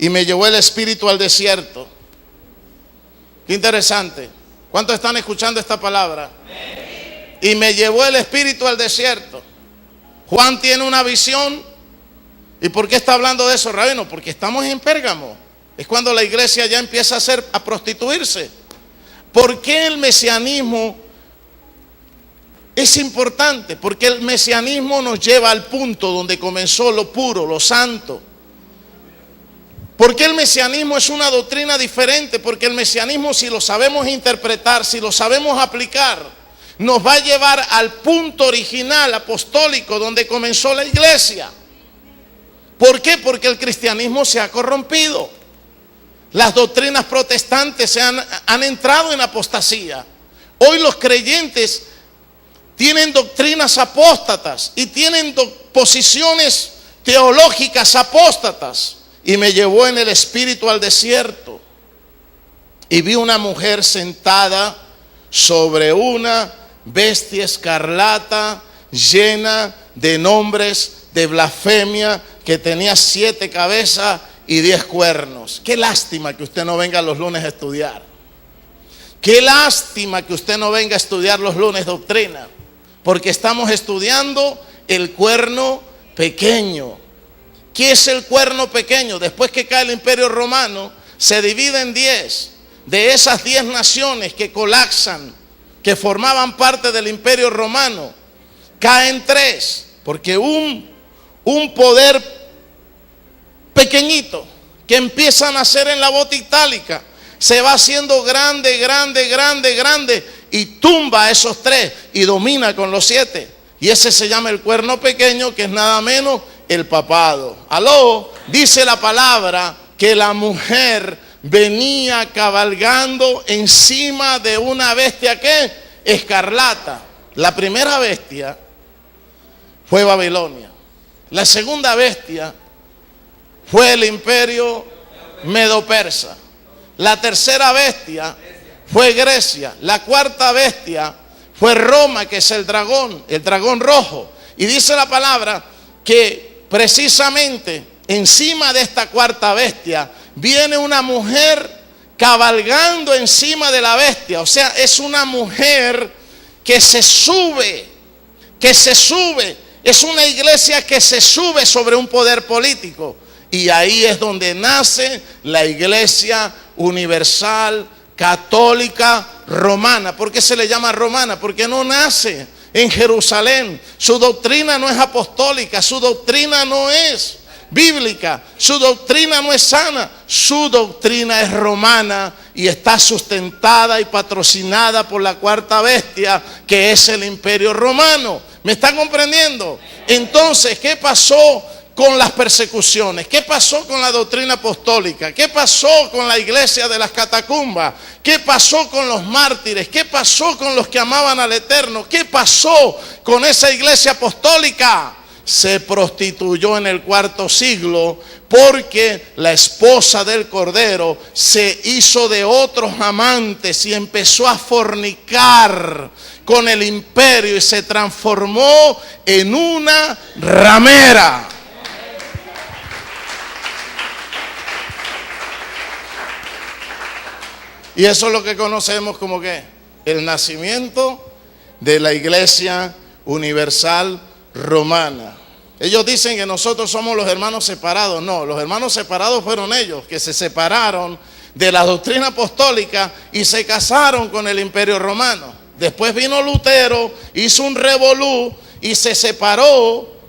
y me llevó el Espíritu al desierto. Qué interesante. ¿Cuántos están escuchando esta palabra? Y me llevó el Espíritu al desierto. Juan tiene una visión. ¿Y por qué está hablando de eso, rabino? Porque estamos en Pérgamo. Es cuando la iglesia ya empieza a prostituirse. ¿Por qué el mesianismo es importante? Porque el mesianismo nos lleva al punto donde comenzó lo puro, lo santo. ¿Por qué el mesianismo es una doctrina diferente? Porque el mesianismo, si lo sabemos interpretar, si lo sabemos aplicar, nos va a llevar al punto original apostólico donde comenzó la iglesia. ¿Por qué? Porque el cristianismo se ha corrompido. Las doctrinas protestantes han entrado en apostasía. Hoy los creyentes tienen doctrinas apóstatas y tienen posiciones teológicas apóstatas. Y me llevó en el Espíritu al desierto y vi una mujer sentada sobre una bestia escarlata llena de nombres de blasfemia, que tenía 7 cabezas y 10 cuernos. Qué lástima que usted no venga los lunes a estudiar. Qué lástima que usted no venga a estudiar los lunes doctrina, porque estamos estudiando el cuerno pequeño. ¿Qué es el cuerno pequeño? Después que cae el Imperio Romano, se divide en 10. De esas 10 naciones que colapsan, que formaban parte del Imperio Romano, caen 3, porque un poder pequeñito que empieza a nacer en la bota itálica se va haciendo grande, grande, grande, grande, y tumba a esos 3 y domina con los 7. Y ese se llama el cuerno pequeño, que es nada menos el papado. Aló, dice la palabra que la mujer venía cabalgando encima de una bestia que escarlata. La primera bestia fue Babilonia. La segunda bestia fue el imperio medo-persa. La tercera bestia fue Grecia. La cuarta bestia fue Roma, que es el dragón rojo. Y dice la palabra que precisamente encima de esta cuarta bestia viene una mujer cabalgando encima de la bestia. O sea, es una mujer que se sube. Es una iglesia que se sube sobre un poder político. Y ahí es donde nace la iglesia universal, católica, romana. ¿Por qué se le llama romana? Porque no nace en Jerusalén. Su doctrina no es apostólica, su doctrina no es bíblica, su doctrina no es sana, su doctrina es romana y está sustentada y patrocinada por la cuarta bestia, que es el Imperio Romano. ¿Me están comprendiendo? Entonces, ¿qué pasó con las persecuciones? ¿Qué pasó con la doctrina apostólica? ¿Qué pasó con la iglesia de las catacumbas? ¿Qué pasó con los mártires? ¿Qué pasó con los que amaban al Eterno? ¿Qué pasó con esa iglesia apostólica? Se prostituyó en el 4º siglo porque la esposa del Cordero se hizo de otros amantes y empezó a fornicar con el imperio y se transformó en una ramera. Y eso es lo que conocemos como que el nacimiento de la iglesia universal romana. Ellos dicen que nosotros somos los hermanos separados. No, los hermanos separados fueron ellos, que se separaron de la doctrina apostólica y se casaron con el Imperio Romano. Después vino Lutero, hizo un revolú y se separó.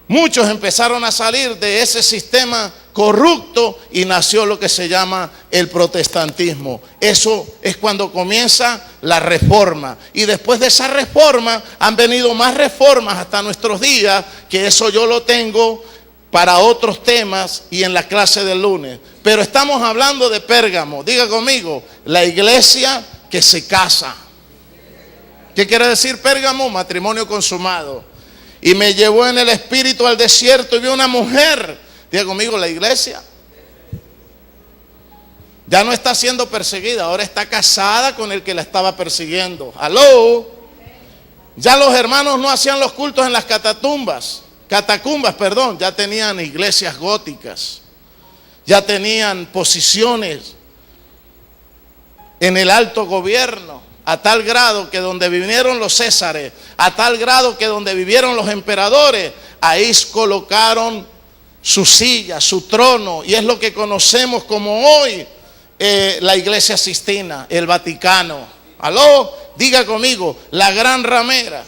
Muchos empezaron a salir de ese sistema corrupto y nació lo que se llama el protestantismo. Eso es cuando comienza la reforma. Y después de esa reforma han venido más reformas hasta nuestros días, que eso yo lo tengo para otros temas y en la clase del lunes. Pero estamos hablando de Pérgamo. Diga conmigo, la iglesia que se casa. ¿Qué quiere decir Pérgamo? Matrimonio consumado. Y me llevó en el espíritu al desierto y vi una mujer. Diga conmigo, la iglesia ya no está siendo perseguida, ahora está casada con el que la estaba persiguiendo. Aló. Ya los hermanos no hacían los cultos en las catacumbas, ya tenían iglesias góticas. ya tenían posiciones en el alto gobierno, a tal grado que donde vivieron los césares, a tal grado que donde vivieron los emperadores, ahí colocaron su silla, su trono, y es lo que conocemos como hoy la Iglesia Sistina, el Vaticano. Aló, diga conmigo, la gran ramera.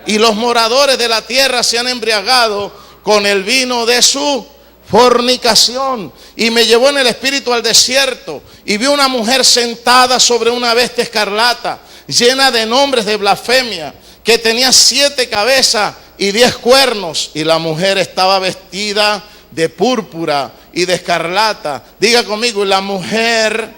Y los moradores de la tierra se han embriagado con el vino de su fornicación. Y me llevó en el espíritu al desierto, y vi una mujer sentada sobre una bestia escarlata, llena de nombres de blasfemia, que tenía 7 cabezas y 10 cuernos. Y la mujer estaba vestida de púrpura y de escarlata. Diga conmigo, la mujer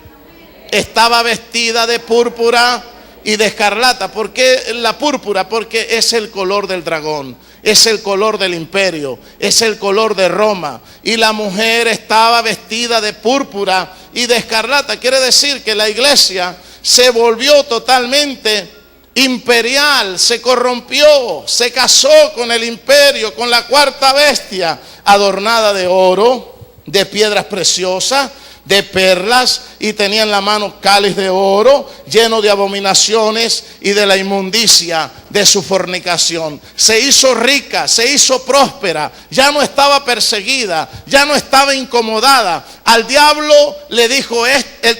estaba vestida de púrpura y de escarlata. ¿Por qué la púrpura? Porque es el color del dragón, es el color del imperio, es el color de Roma. Y la mujer estaba vestida de púrpura y de escarlata. Quiere decir que la iglesia se volvió totalmente imperial, se corrompió, se casó con el imperio, con la cuarta bestia, adornada de oro, de piedras preciosas, de perlas, y tenía en la mano cáliz de oro lleno de abominaciones y de la inmundicia de su fornicación. Se hizo rica, se hizo próspera, ya no estaba perseguida, ya no estaba incomodada. Al diablo le dijo,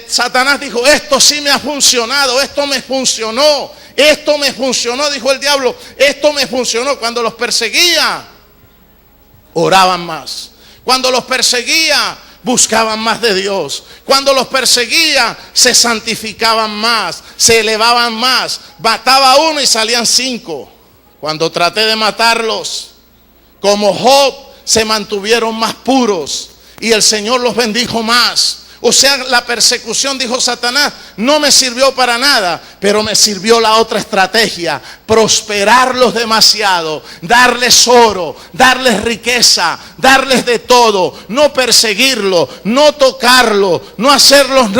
Satanás dijo, esto sí me ha funcionado, esto me funcionó, dijo el diablo, esto me funcionó. Cuando los perseguía, oraban más. Cuando los perseguía, buscaban más de Dios. Cuando los perseguía, se santificaban más, se elevaban más. Mataba a uno y salían 5. Cuando traté de matarlos, como Job, se mantuvieron más puros y el Señor los bendijo más. O sea, la persecución, dijo Satanás, no me sirvió para nada, pero me sirvió la otra estrategia: prosperarlos demasiado, darles oro, darles riqueza, darles de todo, no perseguirlo, no tocarlo, no hacerles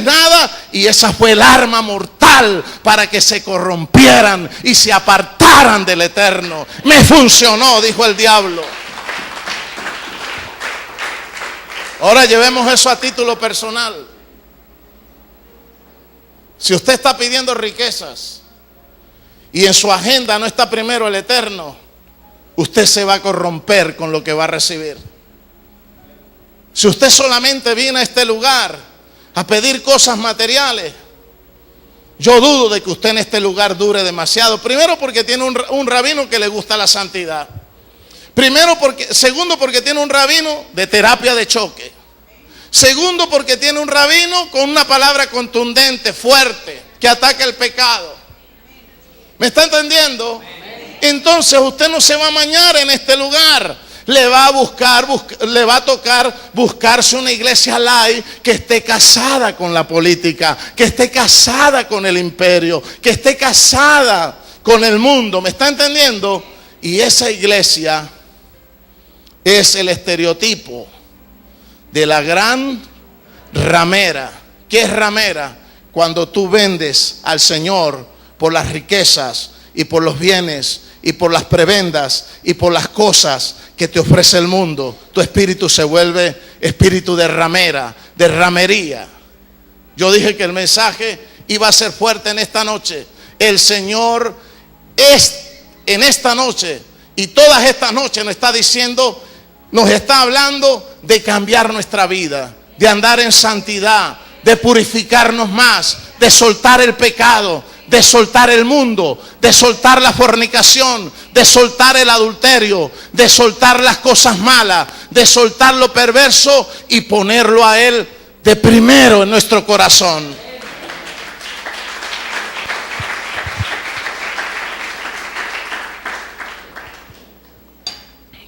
nada. Y esa fue el arma mortal para que se corrompieran y se apartaran del Eterno. Me funcionó, dijo el diablo. Ahora llevemos eso a título personal. Si usted está pidiendo riquezas y en su agenda no está primero el Eterno, usted se va a corromper con lo que va a recibir. Si usted solamente viene a este lugar a pedir cosas materiales, yo dudo de que usted en este lugar dure demasiado. Primero, porque tiene un rabino que le gusta la santidad. Segundo, porque tiene un rabino de terapia de choque. Segundo, porque tiene un rabino con una palabra contundente, fuerte, que ataca el pecado. ¿Me está entendiendo? Entonces usted no se va a mañar en este lugar. Le va a tocar buscarse una iglesia light que esté casada con la política, que esté casada con el imperio, que esté casada con el mundo. ¿Me está entendiendo? Y esa iglesia es el estereotipo de la gran ramera. ¿Qué es ramera? Cuando tú vendes al Señor por las riquezas y por los bienes y por las prebendas y por las cosas que te ofrece el mundo, tu espíritu se vuelve espíritu de ramera, de ramería. Yo dije que el mensaje iba a ser fuerte en esta noche. El Señor es en esta noche y todas estas noches nos está hablando de cambiar nuestra vida, de andar en santidad, de purificarnos más, de soltar el pecado, de soltar el mundo, de soltar la fornicación, de soltar el adulterio, de soltar las cosas malas, de soltar lo perverso y ponerlo a Él de primero en nuestro corazón.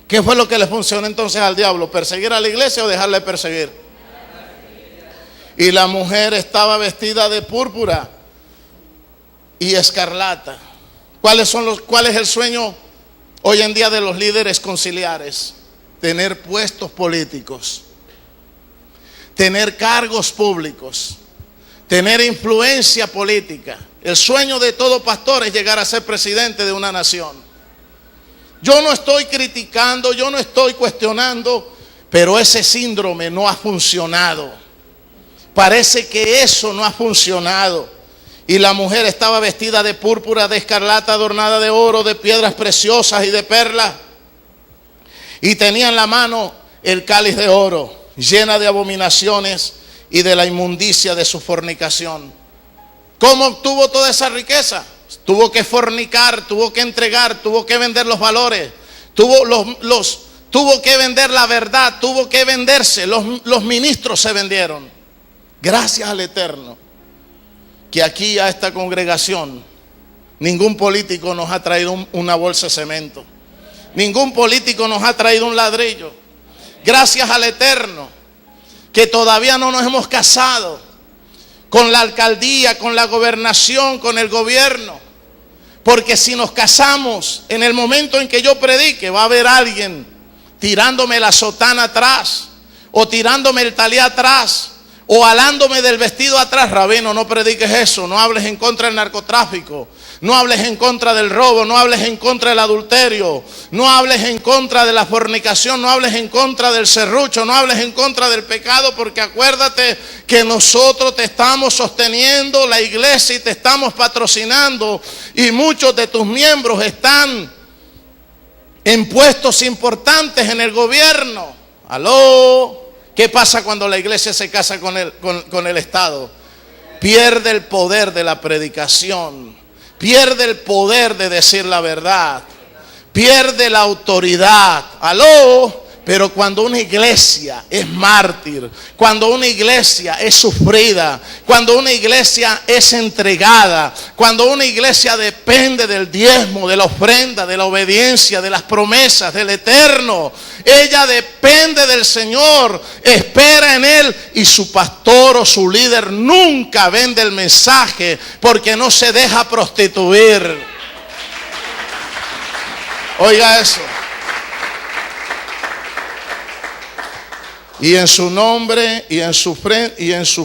¿Qué fue lo que le funcionó entonces al diablo? ¿Perseguir a la iglesia o dejarle perseguir? Y la mujer estaba vestida de púrpura y escarlata. ¿Cuál es el sueño hoy en día de los líderes conciliares? Tener puestos políticos, tener cargos públicos, tener influencia política. El sueño de todo pastor es llegar a ser presidente de una nación. Yo no estoy criticando, yo no estoy cuestionando, Pero ese síndrome no ha funcionado. Parece que eso no ha funcionado. Y la mujer estaba vestida de púrpura, de escarlata, adornada de oro, de piedras preciosas y de perlas. Y tenía en la mano el cáliz de oro, llena de abominaciones y de la inmundicia de su fornicación. ¿Cómo obtuvo toda esa riqueza? Tuvo que fornicar, tuvo que entregar, tuvo que vender los valores, tuvo que vender la verdad, tuvo que venderse. Los ministros se vendieron. Gracias al Eterno que aquí a esta congregación ningún político nos ha traído una bolsa de cemento. Ningún político nos ha traído un ladrillo. Gracias al Eterno que todavía no nos hemos casado con la alcaldía, con la gobernación, con el gobierno. Porque si nos casamos, en el momento en que yo predique, va a haber alguien tirándome la sotana atrás, o tirándome el talí atrás, o alándome del vestido atrás. Rabino, no prediques eso, no hables en contra del narcotráfico, no hables en contra del robo, no hables en contra del adulterio, no hables en contra de la fornicación, no hables en contra del serrucho, no hables en contra del pecado, porque acuérdate que nosotros te estamos sosteniendo, la iglesia, y te estamos patrocinando, y muchos de tus miembros están en puestos importantes en el gobierno. Aló. ¿Qué pasa cuando la iglesia se casa con el Estado? Pierde el poder de la predicación, pierde el poder de decir la verdad, pierde la autoridad. Aló. Pero cuando una iglesia es mártir, cuando una iglesia es sufrida, cuando una iglesia es entregada, cuando una iglesia depende del diezmo, de la ofrenda, de la obediencia, de las promesas del Eterno, ella depende del Señor, espera en Él, y su pastor o su líder nunca vende el mensaje porque no se deja prostituir. Oiga eso. Y en su nombre y en su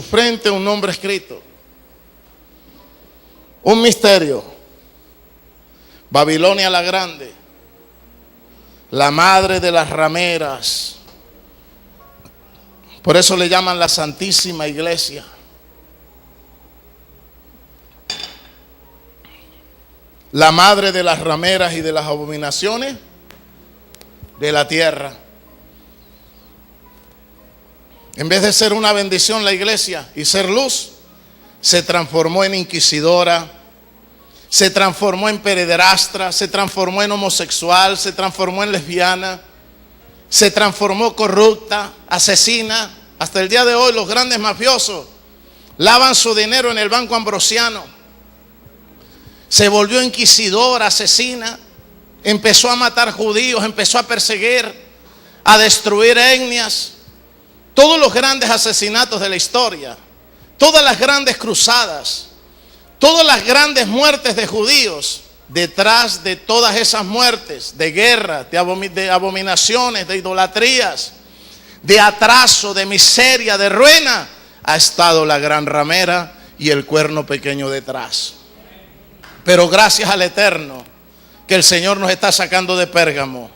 frente un nombre escrito. Un misterio. Babilonia la Grande, la madre de las rameras. Por eso le llaman la Santísima Iglesia. La madre de las rameras y de las abominaciones de la tierra. En vez de ser una bendición la iglesia y ser luz, se transformó en inquisidora, se transformó en pederastra, se transformó en homosexual, se transformó en lesbiana, se transformó corrupta, asesina. Hasta el día de hoy los grandes mafiosos lavan su dinero en el Banco Ambrosiano. Se volvió inquisidora, asesina, empezó a matar judíos, empezó a perseguir, a destruir etnias. Todos los grandes asesinatos de la historia, todas las grandes cruzadas, todas las grandes muertes de judíos, detrás de todas esas muertes, de guerra, de abominaciones, de idolatrías, de atraso, de miseria, de ruina, ha estado la gran ramera y el cuerno pequeño detrás. Pero gracias al Eterno que el Señor nos está sacando de Pérgamo.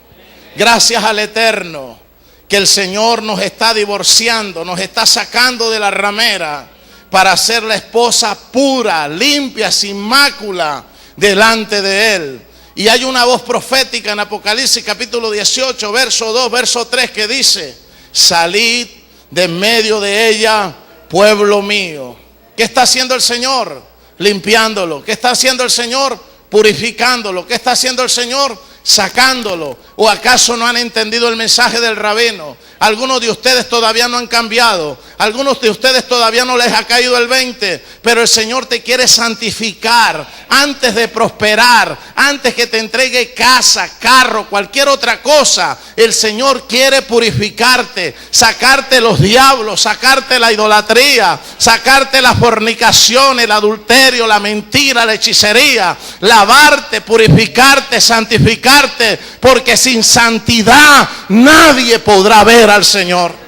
Gracias al Eterno que el Señor nos está divorciando, nos está sacando de la ramera para ser la esposa pura, limpia, sin mácula delante de Él. Y hay una voz profética en Apocalipsis capítulo 18, verso 2, verso 3 que dice: salid de en medio de ella, pueblo mío. ¿Qué está haciendo el Señor? Limpiándolo. ¿Qué está haciendo el Señor? Purificándolo. ¿Qué está haciendo el Señor? Sacándolo. ¿O acaso no han entendido el mensaje del rabino? Algunos de ustedes todavía no han cambiado, algunos de ustedes todavía no les ha caído el 20, pero el Señor te quiere santificar antes de prosperar, antes que te entregue casa, carro, cualquier otra cosa. El Señor quiere purificarte, sacarte los diablos, sacarte la idolatría, sacarte la fornicación, el adulterio, la mentira, la hechicería, lavarte, purificarte, santificarte, porque sin santidad nadie podrá ver al Señor.